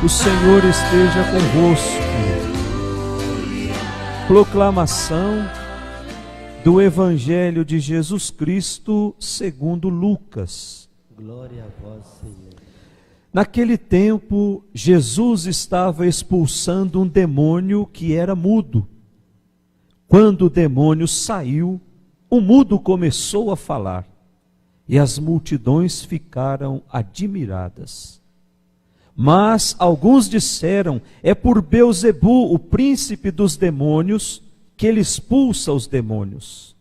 O Senhor esteja convosco. Proclamação do Evangelho de Jesus Cristo segundo Lucas. Glória a vós, Senhor. Naquele tempo, Jesus estava expulsando um demônio que era mudo. Quando o demônio saiu, o mudo começou a falar, e as multidões ficaram admiradas. Mas alguns disseram: é por Beelzebu, o príncipe dos demônios, que ele expulsa os demônios.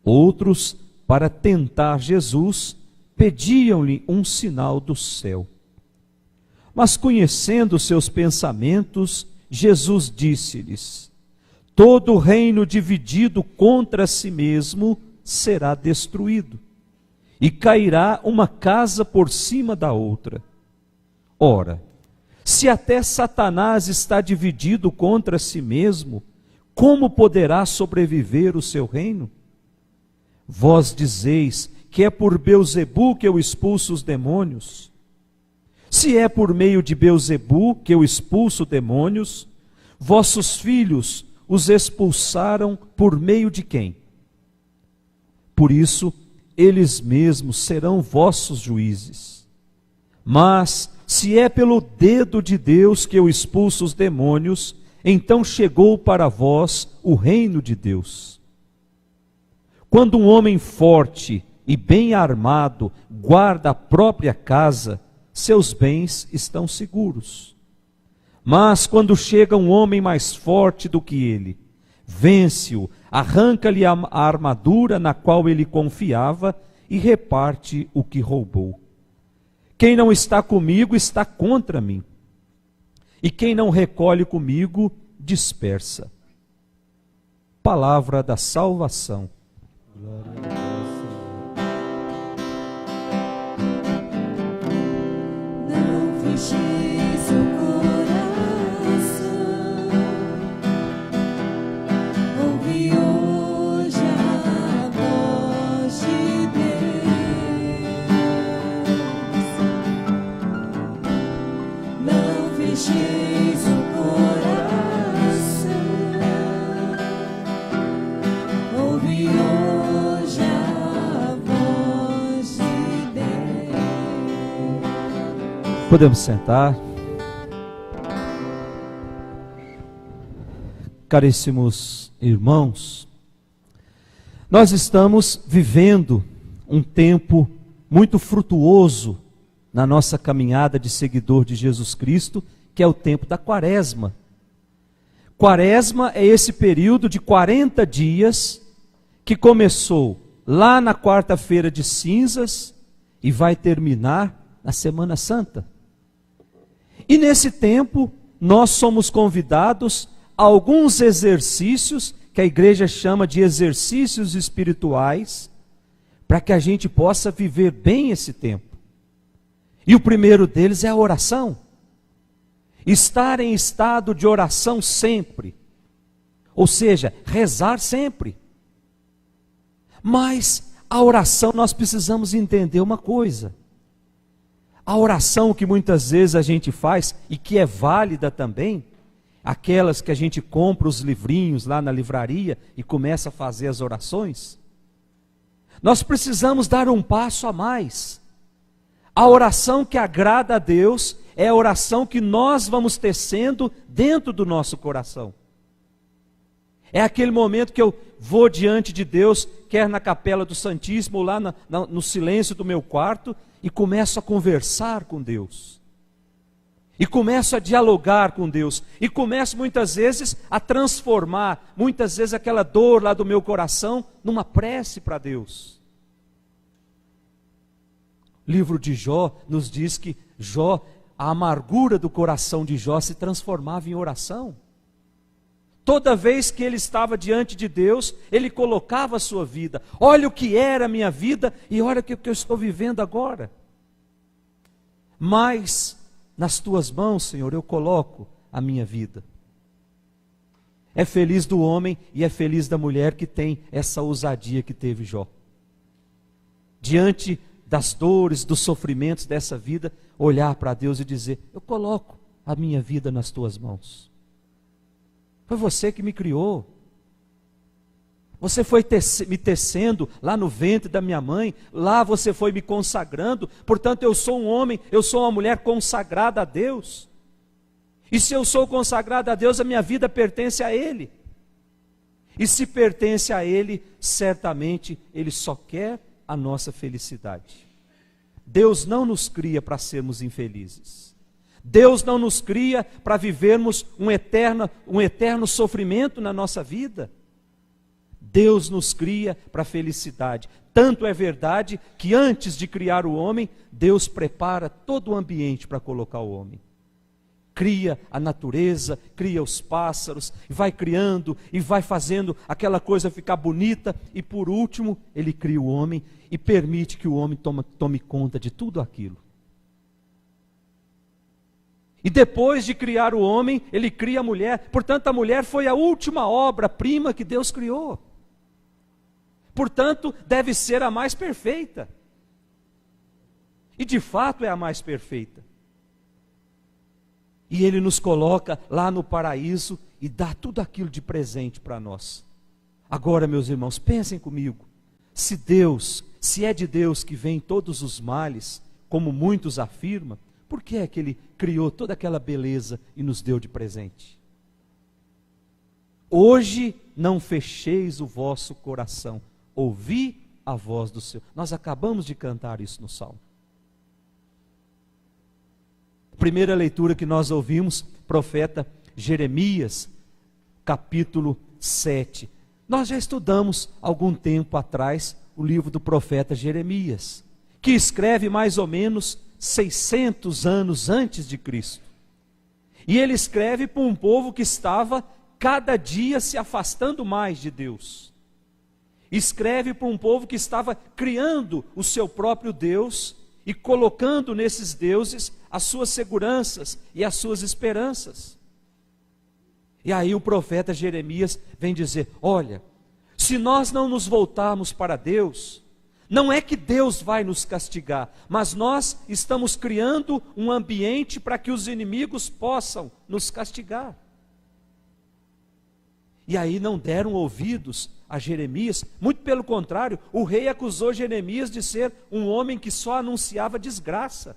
Outros, para tentar Jesus, pediam-lhe um sinal do céu. Mas conhecendo seus pensamentos, Jesus disse-lhes: todo reino dividido contra si mesmo será destruído, e cairá uma casa por cima da outra. Ora, se até Satanás está dividido contra si mesmo, como poderá sobreviver o seu reino? Vós dizeis que é por Beelzebu que eu expulso os demônios. Se é por meio de Beelzebu que eu expulso demônios, vossos filhos os expulsaram por meio de quem? Por isso, eles mesmos serão vossos juízes. Mas, se é pelo dedo de Deus que eu expulso os demônios, então chegou para vós o reino de Deus. Quando um homem forte e bem armado guarda a própria casa, seus bens estão seguros. Mas quando chega um homem mais forte do que ele, vence-o, arranca-lhe a armadura na qual ele confiava e reparte o que roubou. Quem não está comigo está contra mim, e quem não recolhe comigo dispersa. Palavra da salvação. Glória a vós, Senhor. Não fecheis o coração, ouve hoje a voz de Deus. Não fecheis o coração, ouve hoje a voz de Deus. Podemos sentar. Caríssimos irmãos, nós estamos vivendo um tempo muito frutuoso na nossa caminhada de seguidor de Jesus Cristo, que é o tempo da Quaresma. Quaresma é esse período de 40 dias que começou lá na quarta-feira de cinzas e vai terminar na Semana Santa. E nesse tempo, nós somos convidados a alguns exercícios, que a igreja chama de exercícios espirituais, para que a gente possa viver bem esse tempo. E o primeiro deles é a oração. Estar em estado de oração sempre. Ou seja, rezar sempre. Mas a oração, nós precisamos entender uma coisa. A oração que muitas vezes a gente faz, e que é válida também, aquelas que a gente compra os livrinhos lá na livraria e começa a fazer as orações, nós precisamos dar um passo a mais. A oração que agrada a Deus é a oração que nós vamos tecendo dentro do nosso coração. É aquele momento que eu vou diante de Deus, quer na capela do Santíssimo, ou lá no silêncio do meu quarto, e começo a conversar com Deus. E começo a dialogar com Deus. E começo muitas vezes a transformar, muitas vezes aquela dor lá do meu coração, numa prece para Deus. O livro de Jó nos diz que Jó, a amargura do coração de Jó se transformava em oração. Toda vez que ele estava diante de Deus, ele colocava a sua vida. Olha o que era a minha vida e olha o que eu estou vivendo agora. Mas nas tuas mãos, Senhor, eu coloco a minha vida. É feliz do homem e é feliz da mulher que tem essa ousadia que teve Jó. Diante das dores, dos sofrimentos dessa vida, olhar para Deus e dizer: eu coloco a minha vida nas tuas mãos. Foi você que me criou. Você foi me tecendo lá no ventre da minha mãe, lá você foi me consagrando, portanto eu sou um homem, eu sou uma mulher consagrada a Deus. E se eu sou consagrado a Deus, a minha vida pertence a Ele. E se pertence a Ele, certamente Ele só quer a nossa felicidade. Deus não nos cria para sermos infelizes. Deus não nos cria para vivermos um eterno sofrimento na nossa vida. Deus nos cria para a felicidade. Tanto é verdade que antes de criar o homem, Deus prepara todo o ambiente para colocar o homem. Cria a natureza, cria os pássaros, e vai criando, e vai fazendo aquela coisa ficar bonita, e por último, Ele cria o homem, e permite que o homem tome conta de tudo aquilo. E depois de criar o homem, Ele cria a mulher, portanto a mulher foi a última obra-prima que Deus criou. Portanto, deve ser a mais perfeita. E de fato é a mais perfeita. E Ele nos coloca lá no paraíso e dá tudo aquilo de presente para nós. Agora, meus irmãos, pensem comigo. Se é de Deus que vem todos os males, como muitos afirmam, por que é que Ele criou toda aquela beleza e nos deu de presente? Hoje não fecheis o vosso coração. Ouvi a voz do Senhor. Nós acabamos de cantar isso no Salmo. Primeira leitura que nós ouvimos, profeta Jeremias, capítulo 7. Nós já estudamos algum tempo atrás o livro do profeta Jeremias, que escreve mais ou menos 600 anos antes de Cristo. E ele escreve para um povo que estava cada dia se afastando mais de Deus. Escreve para um povo que estava criando o seu próprio Deus e colocando nesses deuses as suas seguranças e as suas esperanças. E aí o profeta Jeremias vem dizer: olha, se nós não nos voltarmos para Deus, não é que Deus vai nos castigar, mas nós estamos criando um ambiente para que os inimigos possam nos castigar. E aí não deram ouvidos a Jeremias, muito pelo contrário, o rei acusou Jeremias de ser um homem que só anunciava desgraça.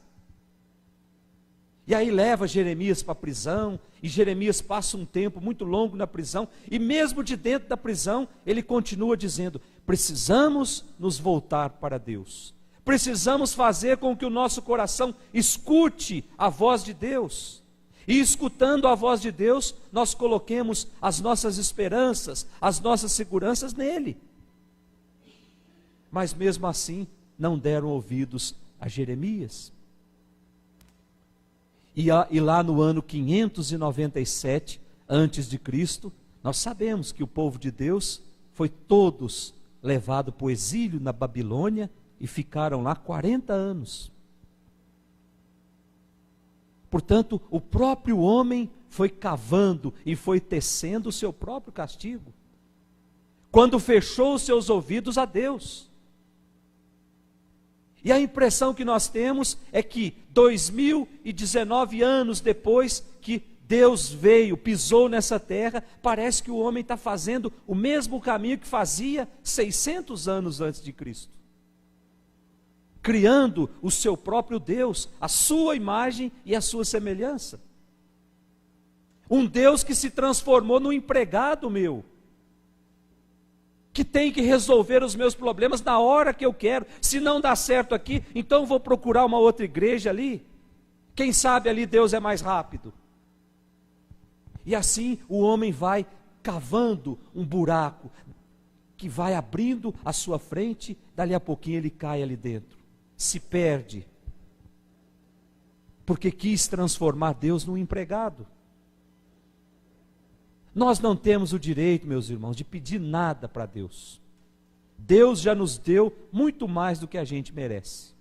E aí leva Jeremias para a prisão, e Jeremias passa um tempo muito longo na prisão, e mesmo de dentro da prisão, ele continua dizendo: precisamos nos voltar para Deus, precisamos fazer com que o nosso coração escute a voz de Deus. E escutando a voz de Deus, nós coloquemos as nossas esperanças, as nossas seguranças nele. Mas mesmo assim, não deram ouvidos a Jeremias. E lá no ano 597 antes de Cristo, nós sabemos que o povo de Deus foi todos levado para o exílio na Babilônia e ficaram lá 40 anos. Portanto, o próprio homem foi cavando e foi tecendo o seu próprio castigo, quando fechou os seus ouvidos a Deus. E a impressão que nós temos é que 2019 anos depois que Deus veio, pisou nessa terra, parece que o homem está fazendo o mesmo caminho que fazia 600 anos antes de Cristo. Criando o seu próprio Deus, a sua imagem e a sua semelhança. Um Deus que se transformou num empregado meu, que tem que resolver os meus problemas na hora que eu quero. Se não dá certo aqui, então vou procurar uma outra igreja ali. Quem sabe ali Deus é mais rápido. E assim o homem vai cavando um buraco, que vai abrindo à sua frente, dali a pouquinho ele cai ali dentro. Se perde, porque quis transformar Deus num empregado. Nós não temos o direito, meus irmãos, de pedir nada para Deus. Deus já nos deu muito mais do que a gente merece.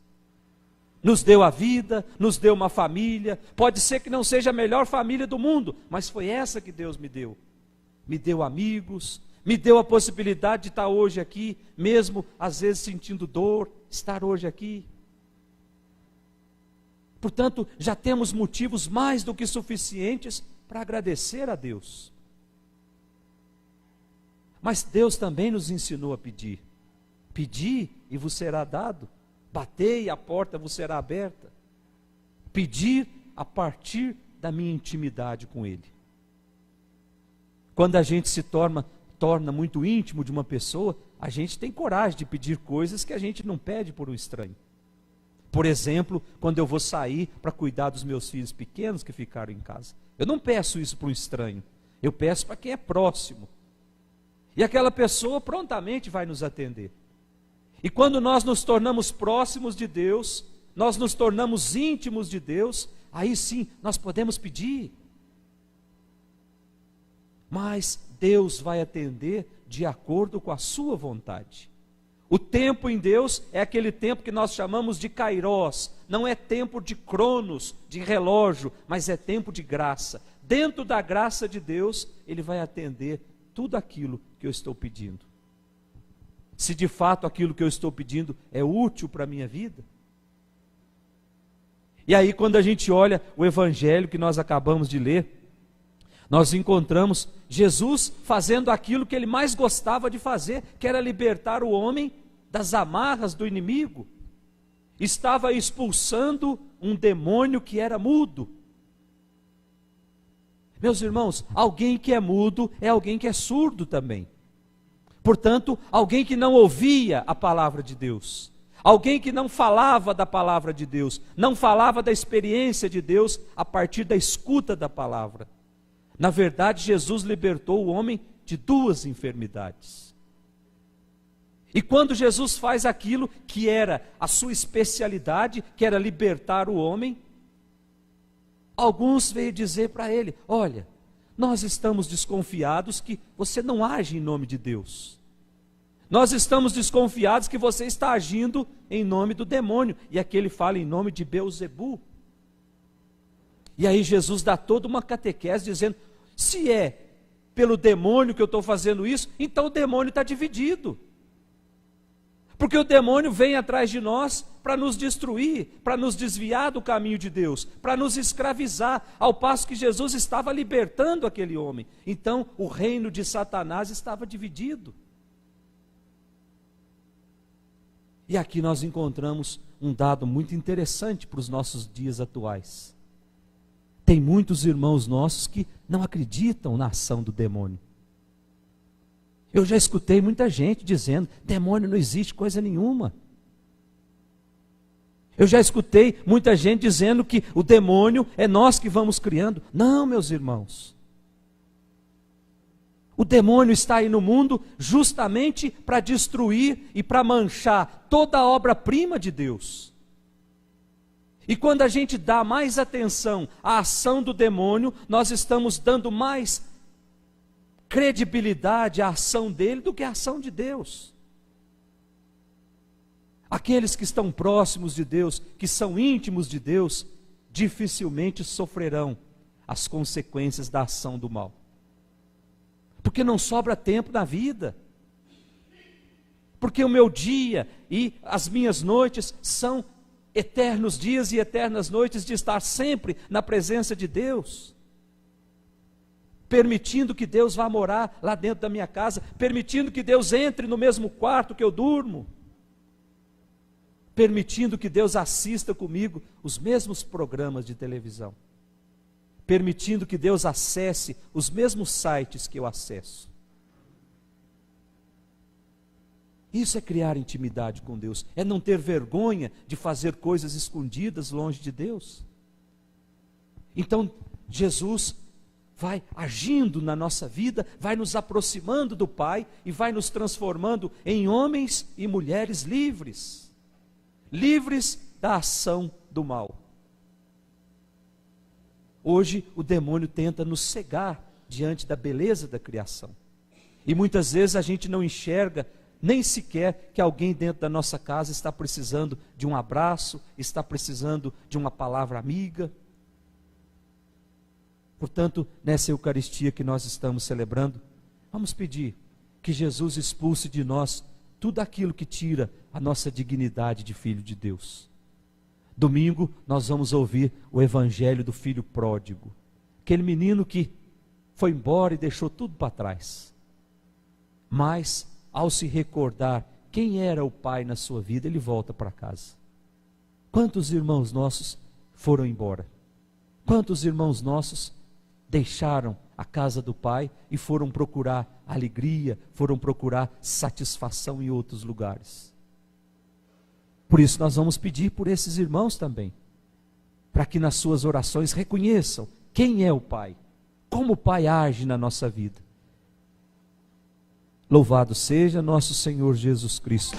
Nos deu a vida, nos deu uma família, pode ser que não seja a melhor família do mundo, mas foi essa que Deus me deu. Me deu amigos, me deu a possibilidade de estar hoje aqui, mesmo às vezes sentindo dor, estar hoje aqui. Portanto, já temos motivos mais do que suficientes para agradecer a Deus. Mas Deus também nos ensinou a pedir. Pedi e vos será dado. Batei e a porta vos será aberta. Pedir a partir da minha intimidade com Ele. Quando a gente se torna muito íntimo de uma pessoa, a gente tem coragem de pedir coisas que a gente não pede por um estranho. Por exemplo, quando eu vou sair para cuidar dos meus filhos pequenos que ficaram em casa. Eu não peço isso para um estranho. Eu peço para quem é próximo. E aquela pessoa prontamente vai nos atender. E quando nós nos tornamos próximos de Deus, nós nos tornamos íntimos de Deus, aí sim nós podemos pedir. Mas Deus vai atender de acordo com a sua vontade. O tempo em Deus é aquele tempo que nós chamamos de kairós. Não é tempo de cronos, de relógio, mas é tempo de graça. Dentro da graça de Deus, Ele vai atender tudo aquilo que eu estou pedindo. Se de fato aquilo que eu estou pedindo é útil para a minha vida. E aí quando a gente olha o evangelho que nós acabamos de ler, nós encontramos Jesus fazendo aquilo que Ele mais gostava de fazer, que era libertar o homem das amarras do inimigo. Estava expulsando um demônio que era mudo. Meus irmãos, alguém que é mudo é alguém que é surdo também. Portanto, alguém que não ouvia a palavra de Deus. Alguém que não falava da palavra de Deus. Não falava da experiência de Deus a partir da escuta da palavra. Na verdade, Jesus libertou o homem de duas enfermidades. E quando Jesus faz aquilo que era a sua especialidade, que era libertar o homem, alguns veio dizer para ele: olha, nós estamos desconfiados que você não age em nome de Deus. Nós estamos desconfiados que você está agindo em nome do demônio. E aqui ele fala em nome de Beelzebu. E aí Jesus dá toda uma catequese dizendo: se é pelo demônio que eu estou fazendo isso, então o demônio está dividido. Porque o demônio vem atrás de nós para nos destruir, para nos desviar do caminho de Deus, para nos escravizar, ao passo que Jesus estava libertando aquele homem. Então o reino de Satanás estava dividido. E aqui nós encontramos um dado muito interessante para os nossos dias atuais. Tem muitos irmãos nossos que não acreditam na ação do demônio. Eu já escutei muita gente dizendo: demônio não existe coisa nenhuma. Eu já escutei muita gente dizendo que o demônio é nós que vamos criando. Não, meus irmãos. O demônio está aí no mundo justamente para destruir e para manchar toda a obra-prima de Deus. E quando a gente dá mais atenção à ação do demônio, nós estamos dando mais credibilidade à ação dele do que à ação de Deus. Aqueles que estão próximos de Deus, que são íntimos de Deus, dificilmente sofrerão as consequências da ação do mal. Porque não sobra tempo na vida. Porque o meu dia e as minhas noites são eternos dias e eternas noites de estar sempre na presença de Deus. Permitindo que Deus vá morar lá dentro da minha casa, permitindo que Deus entre no mesmo quarto que eu durmo, permitindo que Deus assista comigo os mesmos programas de televisão, permitindo que Deus acesse os mesmos sites que eu acesso. Isso é criar intimidade com Deus, é não ter vergonha de fazer coisas escondidas longe de Deus. Então, Jesus vai agindo na nossa vida, vai nos aproximando do Pai e vai nos transformando em homens e mulheres livres, livres da ação do mal. Hoje o demônio tenta nos cegar diante da beleza da criação. E muitas vezes a gente não enxerga nem sequer que alguém dentro da nossa casa está precisando de um abraço, está precisando de uma palavra amiga. Portanto, nessa Eucaristia que nós estamos celebrando, vamos pedir que Jesus expulse de nós tudo aquilo que tira a nossa dignidade de filho de Deus. Domingo nós vamos ouvir o evangelho do filho pródigo. Aquele menino que foi embora e deixou tudo para trás. Mas, ao se recordar quem era o pai na sua vida, ele volta para casa. Quantos irmãos nossos foram embora? Quantos irmãos nossos deixaram a casa do pai e foram procurar alegria, foram procurar satisfação em outros lugares? Por isso nós vamos pedir por esses irmãos também, para que nas suas orações reconheçam quem é o Pai, como o Pai age na nossa vida. Louvado seja nosso Senhor Jesus Cristo.